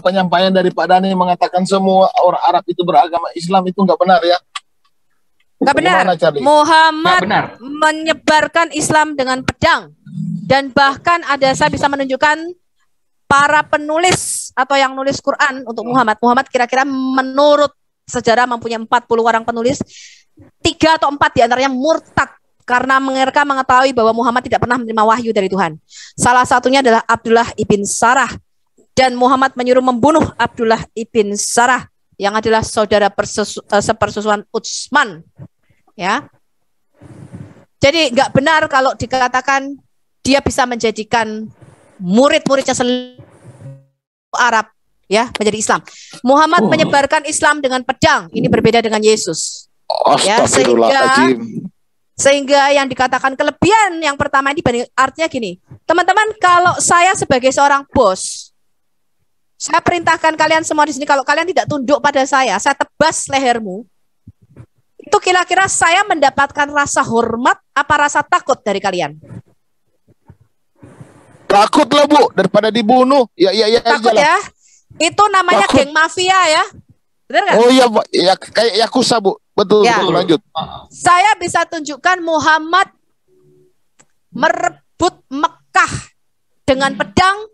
Penyampaian dari Pak Dhani mengatakan semua orang Arab itu beragama Islam itu nggak benar ya? Nggak benar. Muhammad menyebarkan Islam dengan pedang, dan bahkan saya bisa menunjukkan para penulis atau yang nulis Quran untuk Muhammad. Muhammad kira-kira menurut sejarah mempunyai 40 orang penulis, 3 atau 4 diantaranya murtad karena mereka mengetahui bahwa Muhammad tidak pernah menerima wahyu dari Tuhan. Salah satunya adalah Abdullah ibn Sarah, dan Muhammad menyuruh membunuh Abdullah ibn Sarah yang adalah saudara sepersusuan Utsman. Ya, jadi nggak benar kalau dikatakan dia bisa menjadikan murid-muridnya seluruh Arab ya menjadi Islam. Muhammad menyebarkan Islam dengan pedang. Ini berbeda dengan Yesus. Ya, sehingga yang dikatakan kelebihan yang pertama ini artinya gini, teman-teman, kalau saya sebagai seorang bos, saya perintahkan kalian semua di sini, kalau kalian tidak tunduk pada saya tebas lehermu. Itu kira-kira saya mendapatkan rasa hormat apa rasa takut dari kalian? Takut lah Bu, daripada dibunuh. Ya, takut ya. Itu namanya takut. Geng mafia ya. Benar nggak? Oh iya, ya kayak Yakuza Bu. Betul, ya. Betul, lanjut. Saya bisa tunjukkan Muhammad merebut Mekah dengan pedang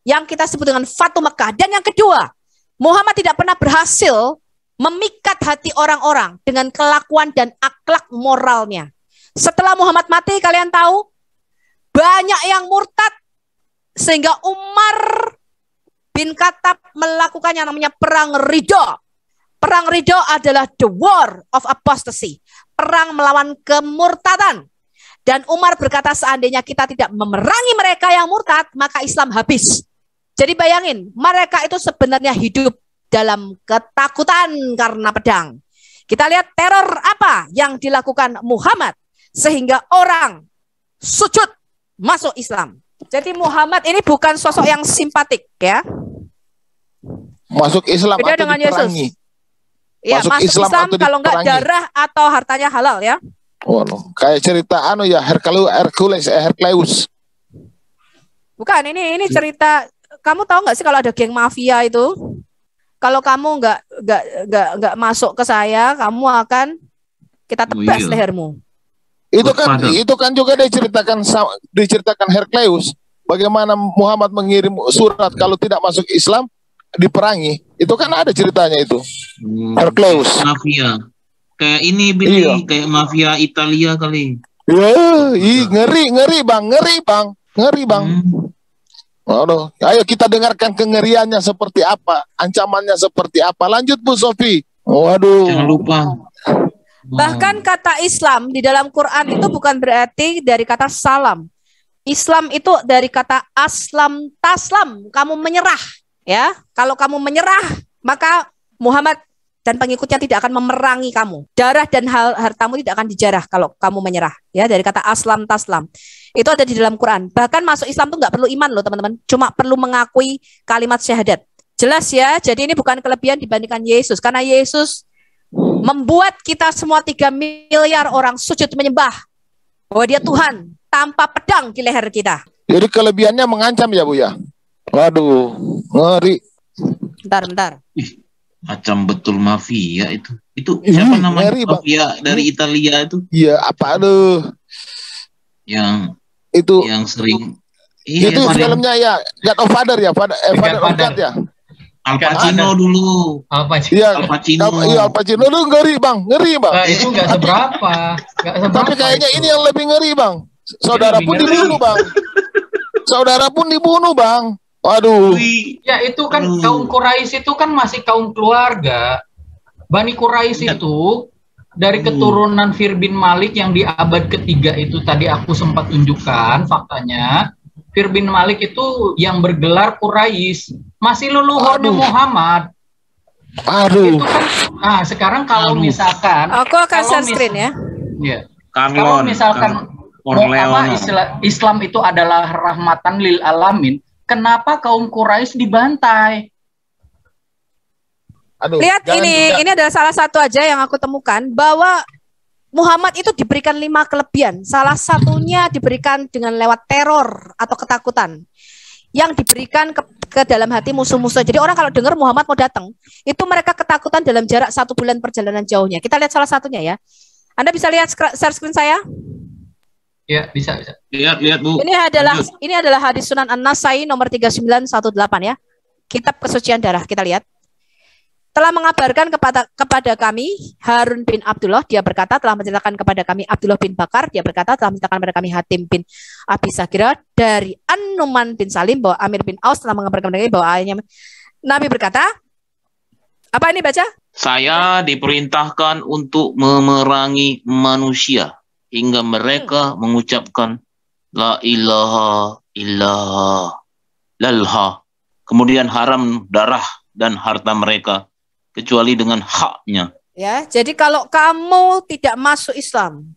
yang kita sebut dengan Fatu Mekah. Dan yang kedua, Muhammad tidak pernah berhasil memikat hati orang-orang dengan kelakuan dan akhlak moralnya. Setelah Muhammad mati, kalian tahu, banyak yang murtad, sehingga Umar bin Khattab melakukan yang namanya Perang Ridha. Perang Ridha adalah the war of apostasy, perang melawan kemurtadan. Dan Umar berkata, seandainya kita tidak memerangi mereka yang murtad, maka Islam habis. Jadi bayangin, mereka itu sebenarnya hidup dalam ketakutan karena pedang. Kita lihat teror apa yang dilakukan Muhammad sehingga orang sujud masuk Islam. Jadi Muhammad ini bukan sosok yang simpatik ya. Masuk Islam beda atau dengan diperangi. Yesus. Ya, masuk Islam kalau nggak darah atau hartanya halal ya. Oh, no. Kayak cerita ya Hercules. Bukan, ini cerita, kamu tahu nggak sih kalau ada geng mafia itu? Kalau kamu nggak masuk ke saya, kamu akan kita tebas lehermu. Itu kan juga diceritakan Hercules. Bagaimana Muhammad mengirim surat kalau tidak masuk Islam diperangi. Itu kan ada ceritanya itu. Hercules. Mafia. Kayak ini Billy, kayak mafia Italia kali. Ya, ngeri bang. Waduh, ayo kita dengarkan kengeriannya seperti apa, ancamannya seperti apa. Lanjut Bu Sofi. Waduh. Jangan lupa. Bahkan kata Islam di dalam Quran itu bukan berarti dari kata salam. Islam itu dari kata aslam taslam, kamu menyerah. Ya, kalau kamu menyerah, maka Muhammad dan pengikutnya tidak akan memerangi kamu. Darah dan hartamu tidak akan dijarah kalau kamu menyerah. Ya, dari kata aslam taslam. Itu ada di dalam Quran. Bahkan masuk Islam itu nggak perlu iman loh teman-teman. Cuma perlu mengakui kalimat syahadat. Jelas ya, jadi ini bukan kelebihan dibandingkan Yesus. Karena Yesus membuat kita semua 3 miliar orang sujud menyembah bahwa dia Tuhan tanpa pedang di leher kita. Jadi kelebihannya mengancam ya Bu ya? Waduh, ngeri. Bentar. Macam betul mafia itu. Itu siapa namanya mafia dari Italia itu? Iya, apa aduh. Yang sering itu filmnya ya God of Father ya, Father of God ya. Al Pacino dulu. Al Pacino dulu ngeri bang. Nah, itu nggak seberapa. Tapi kayaknya ini yang lebih ngeri bang. Saudara pun dibunuh bang. Waduh. Ya itu kan kaum Quraisy itu kan masih kaum keluarga. Bani Quraisy itu dari keturunan Fir bin Malik yang di abad ketiga itu tadi aku sempat tunjukkan faktanya. Fir bin Malik itu yang bergelar Quraisy, masih leluhurnya Muhammad. Aduh. Itu kan, nah sekarang kalau misalkan aku akan share screen ya. Ya. Kalau misalkan Islam itu adalah rahmatan lil alamin, kenapa kaum Quraisy dibantai? Lihat ini adalah salah satu aja yang aku temukan bahwa Muhammad itu diberikan 5 kelebihan. Salah satunya diberikan dengan lewat teror atau ketakutan yang diberikan ke dalam hati musuh-musuh. Jadi orang kalau dengar Muhammad mau datang, itu mereka ketakutan dalam jarak 1 bulan perjalanan jauhnya. Kita lihat salah satunya ya. Anda bisa lihat share screen saya? Ya, bisa. Lihat, Bu. Ini adalah hadis Sunan An-Nasai nomor 3918 ya. Kitab kesucian darah, kita lihat. Telah mengabarkan kepada kami Harun bin Abdullah, dia berkata, telah menceritakan kepada kami Abdullah bin Bakar, dia berkata, telah menceritakan kepada kami Hatim bin Abi Sagira dari An-Numan bin Salim bahwa Amir bin Aus telah mengabarkan kepada kami bahwa ayahnya Nabi berkata, apa ini baca? Saya diperintahkan untuk memerangi manusia hingga mereka mengucapkan la ilaha illallah. Kemudian haram darah dan harta mereka kecuali dengan haknya. Ya, jadi kalau kamu tidak masuk Islam,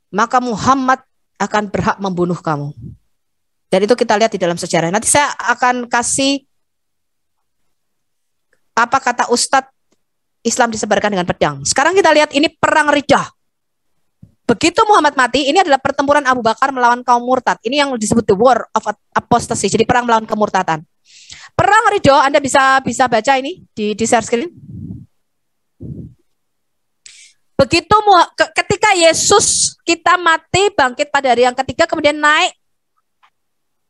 maka Muhammad akan berhak membunuh kamu. Dan itu kita lihat di dalam sejarah. Nanti saya akan kasih apa kata Ustadz Islam disebarkan dengan pedang. Sekarang kita lihat ini perang Riddah. Begitu Muhammad mati, ini adalah pertempuran Abu Bakar melawan kaum murtad. Ini yang disebut the war of apostasy, jadi perang melawan kemurtadan. Perang Ridha, Anda bisa baca ini di share screen. Begitu ketika Yesus kita mati, bangkit pada hari yang ketiga, kemudian naik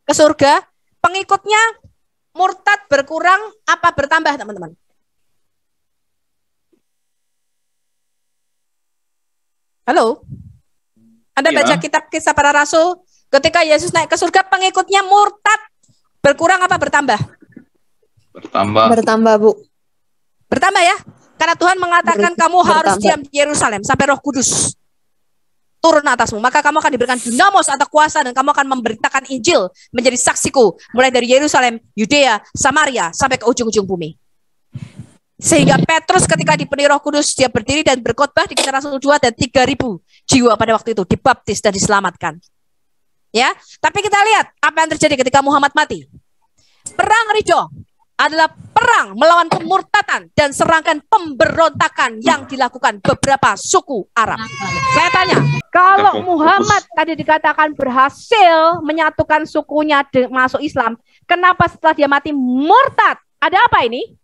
ke surga, pengikutnya murtad berkurang apa bertambah, teman-teman? Halo? Anda baca kitab Kisah Para Rasul, ketika Yesus naik ke surga, pengikutnya murtad berkurang apa bertambah? Bertambah, Bu. Bertambah ya? Karena Tuhan mengatakan kamu harus diam di Yerusalem sampai Roh Kudus turun atasmu. Maka kamu akan diberikan dinamos atau kuasa dan kamu akan memberitakan Injil menjadi saksiku mulai dari Yerusalem, Yudea, Samaria sampai ke ujung-ujung bumi. Sehingga Petrus ketika dipenuhi Roh Kudus dia berdiri dan berkhotbah di Kisah Rasul 2 dan 3.000 jiwa pada waktu itu dibaptis dan diselamatkan. Ya, tapi kita lihat apa yang terjadi ketika Muhammad mati. Perang Ridha adalah perang melawan kemurtadan dan serangkaian pemberontakan yang dilakukan beberapa suku Arab. Saya tanya, kalau Muhammad tadi dikatakan berhasil menyatukan sukunya masuk Islam, kenapa setelah dia mati murtad? Ada apa ini?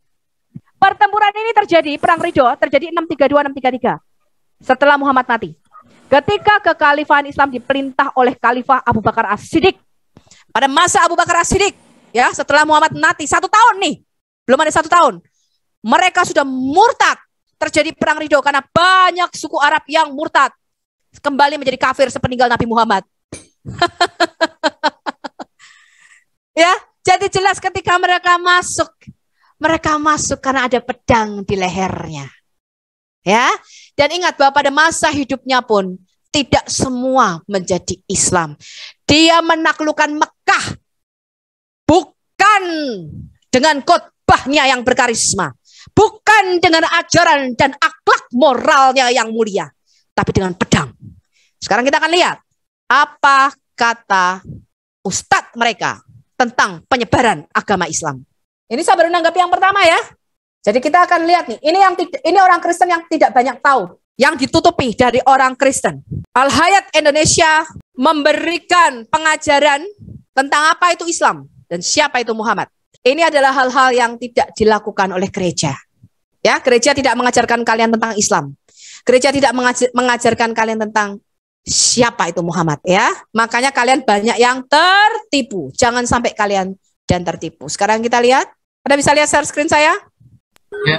Pertempuran ini terjadi, perang Ridha terjadi 632-633 setelah Muhammad mati. Ketika kekhalifahan Islam diperintah oleh Khalifah Abu Bakar As-Siddiq. Pada masa Abu Bakar As-Siddiq, ya, setelah Muhammad mati 1 tahun nih, belum ada 1 tahun, mereka sudah murtad. Terjadi perang Ridha karena banyak suku Arab yang murtad kembali menjadi kafir sepeninggal Nabi Muhammad. Ya, jadi jelas ketika mereka masuk karena ada pedang di lehernya. Ya, dan ingat bahwa pada masa hidupnya pun tidak semua menjadi Islam. Dia menaklukkan Mekah bukan dengan khotbahnya yang berkarisma, bukan dengan ajaran dan akhlak moralnya yang mulia, tapi dengan pedang. Sekarang kita akan lihat apa kata ustadz mereka tentang penyebaran agama Islam. Ini saya baru menanggapi yang pertama ya. Jadi kita akan lihat nih, ini orang Kristen yang tidak banyak tahu, yang ditutupi dari orang Kristen. Al-Hayat Indonesia memberikan pengajaran tentang apa itu Islam dan siapa itu Muhammad. Ini adalah hal-hal yang tidak dilakukan oleh gereja. Ya, gereja tidak mengajarkan kalian tentang Islam. Gereja tidak mengajarkan kalian tentang siapa itu Muhammad, ya. Makanya kalian banyak yang tertipu. Jangan sampai kalian dan tertipu. Sekarang kita lihat. Anda bisa lihat share screen saya? Ya.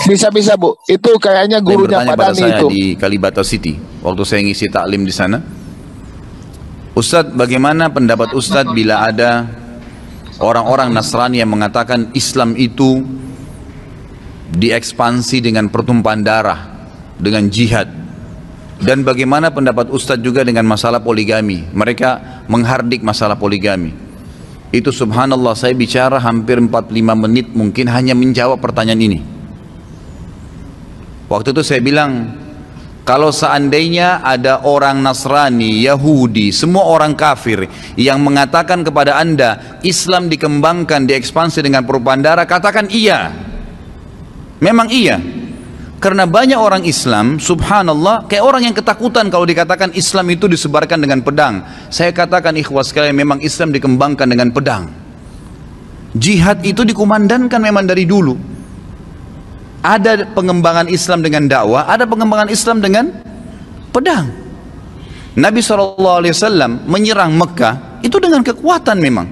Bisa Bu. Itu kayaknya gurunya Pak Dani itu di Kalibata City. Waktu saya ngisi taklim di sana, Ustadz, bagaimana pendapat Ustadz bila ada orang-orang Nasrani yang mengatakan Islam itu diekspansi dengan pertumpahan darah, dengan jihad? Dan bagaimana pendapat Ustadz juga dengan masalah poligami? Mereka menghardik masalah poligami. Itu subhanallah, saya bicara hampir 45 menit mungkin hanya menjawab pertanyaan ini. Waktu itu saya bilang, kalau seandainya ada orang Nasrani, Yahudi, semua orang kafir yang mengatakan kepada Anda Islam dikembangkan, diekspansi dengan perubahan darah, katakan iya. Memang iya. Karena banyak orang Islam, subhanallah, kayak orang yang ketakutan kalau dikatakan Islam itu disebarkan dengan pedang. Saya katakan ikhwas sekalian, memang Islam dikembangkan dengan pedang. Jihad itu dikumandangkan memang dari dulu. Ada pengembangan Islam dengan dakwah, ada pengembangan Islam dengan pedang. Nabi SAW menyerang Mekah itu dengan kekuatan memang.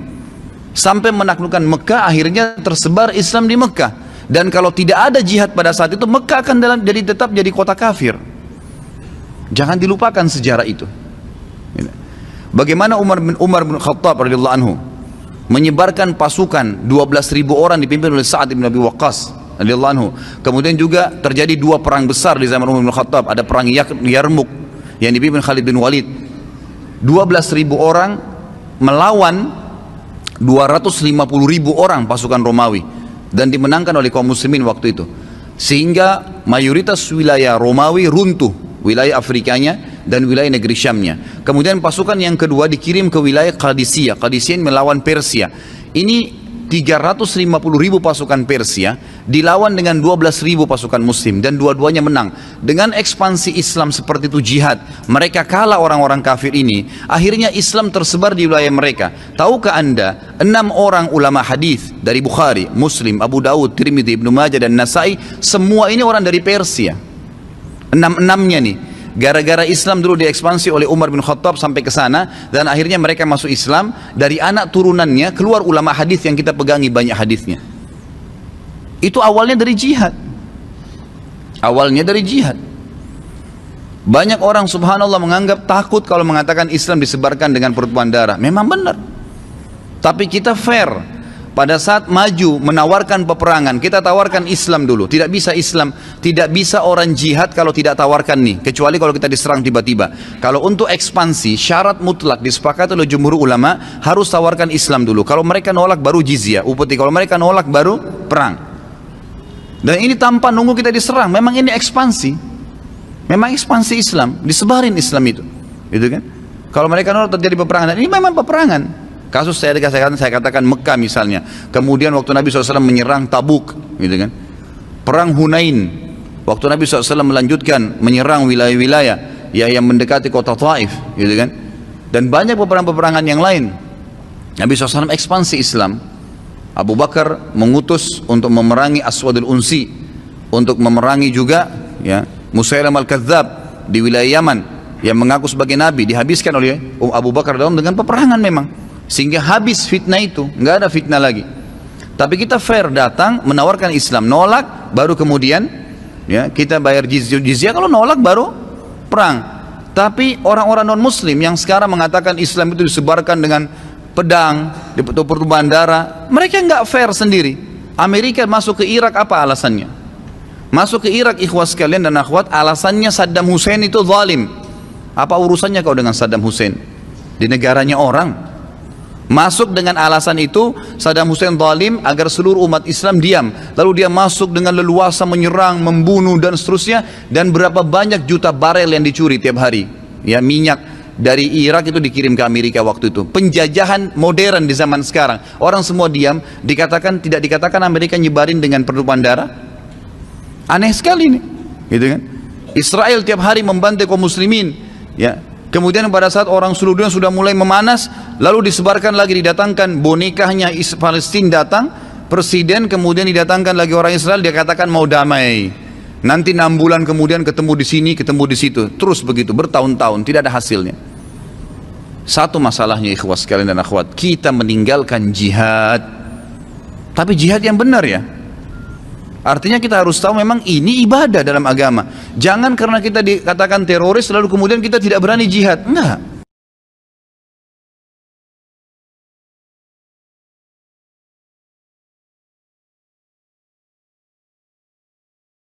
Sampai menaklukkan Mekah, akhirnya tersebar Islam di Mekah. Dan kalau tidak ada jihad pada saat itu, Mekah akan tetap jadi kota kafir. Jangan dilupakan sejarah itu. Bagaimana Umar bin Khattab radhiyallahu anhu menyebarkan pasukan 12.000 orang dipimpin oleh Sa'ad bin Abi Waqqas radhiyallahu anhu. Kemudian juga terjadi dua perang besar di zaman Umar bin Khattab. Ada perang Yarmuk yang dipimpin Khalid bin Walid. 12.000 orang melawan 250.000 orang pasukan Romawi. Dan dimenangkan oleh kaum muslimin waktu itu, sehingga mayoritas wilayah Romawi runtuh, wilayah Afrikanya dan wilayah negeri Syamnya. Kemudian pasukan yang kedua dikirim ke wilayah Qadisiyah. Qadisiyah melawan Persia. Ini 350.000 pasukan Persia dilawan dengan 12.000 pasukan muslim, dan dua-duanya menang. Dengan ekspansi Islam seperti itu, jihad, mereka kalah orang-orang kafir ini. Akhirnya Islam tersebar di wilayah mereka. Tahukah anda 6 orang ulama hadis dari Bukhari, Muslim, Abu Dawud, Tirmidzi, Ibnu Majah dan Nasai, semua ini orang dari Persia. 6-6-nya nih. Gara-gara Islam dulu diekspansi oleh Umar bin Khattab sampai ke sana, dan akhirnya mereka masuk Islam. Dari anak turunannya keluar ulama hadis yang kita pegangi banyak hadisnya. Itu awalnya dari jihad. Awalnya dari jihad. Banyak orang subhanallah menganggap takut kalau mengatakan Islam disebarkan dengan pertumpahan darah. Memang benar. Tapi kita fair. Pada saat maju menawarkan peperangan, kita tawarkan Islam dulu. Tidak bisa Islam, tidak bisa orang jihad kalau tidak tawarkan nih, kecuali kalau kita diserang tiba-tiba. Kalau untuk ekspansi, syarat mutlak disepakati oleh jumhur ulama, harus tawarkan Islam dulu. Kalau mereka nolak baru jizyah, upeti. Kalau mereka nolak baru perang. Dan ini tanpa nunggu kita diserang. Memang ini ekspansi. Memang ekspansi Islam, disebarin Islam itu. Gitu kan? Kalau mereka nolak terjadi peperangan. Ini memang peperangan. Kasus saya katakan Mekah misalnya. Kemudian waktu Nabi SAW menyerang Tabuk, gitu kan. Perang Hunain. Waktu Nabi SAW melanjutkan menyerang wilayah-wilayah yang mendekati kota Taif, gitu kan. Dan banyak peperangan-peperangan yang lain. Nabi SAW ekspansi Islam. Abu Bakar mengutus untuk memerangi Aswadul Unsi, untuk memerangi juga ya Musailam al-Kadzab di wilayah Yaman yang mengaku sebagai Nabi. Dihabiskan oleh Abu Bakar dengan peperangan memang. Sehingga habis fitnah itu, nggak ada fitnah lagi. Tapi kita fair, datang menawarkan Islam, nolak baru kemudian ya kita bayar jizyah. Kalau nolak baru perang. Tapi orang-orang non muslim yang sekarang mengatakan Islam itu disebarkan dengan pedang, pertumpahan darah, mereka nggak fair sendiri. Amerika masuk ke Irak, apa alasannya? Masuk ke Irak ikhwas sekalian dan akhwat, alasannya Saddam Hussein itu zalim. Apa urusannya kau dengan Saddam Hussein? Di negaranya orang. Masuk dengan alasan itu, Saddam Hussein zalim agar seluruh umat Islam diam. Lalu dia masuk dengan leluasa menyerang, membunuh dan seterusnya. Dan berapa banyak juta barel yang dicuri tiap hari. Ya, minyak dari Irak itu dikirim ke Amerika waktu itu. Penjajahan modern di zaman sekarang. Orang semua diam, tidak dikatakan Amerika nyebarin dengan pertumpahan darah. Aneh sekali nih, gitu kan? Israel tiap hari membantai kaum muslimin, ya. Kemudian pada saat orang seluruh dunia sudah mulai memanas, lalu disebarkan lagi, didatangkan bonekanya Palestina datang, presiden, kemudian didatangkan lagi orang Israel, dia katakan mau damai. Nanti 6 bulan kemudian ketemu di sini, ketemu di situ, terus begitu bertahun-tahun tidak ada hasilnya. Satu masalahnya ikhwas sekalian dan akhwat, kita meninggalkan jihad, tapi jihad yang benar ya. Artinya kita harus tahu memang ini ibadah dalam agama. Jangan karena kita dikatakan teroris lalu kemudian kita tidak berani jihad. Enggak.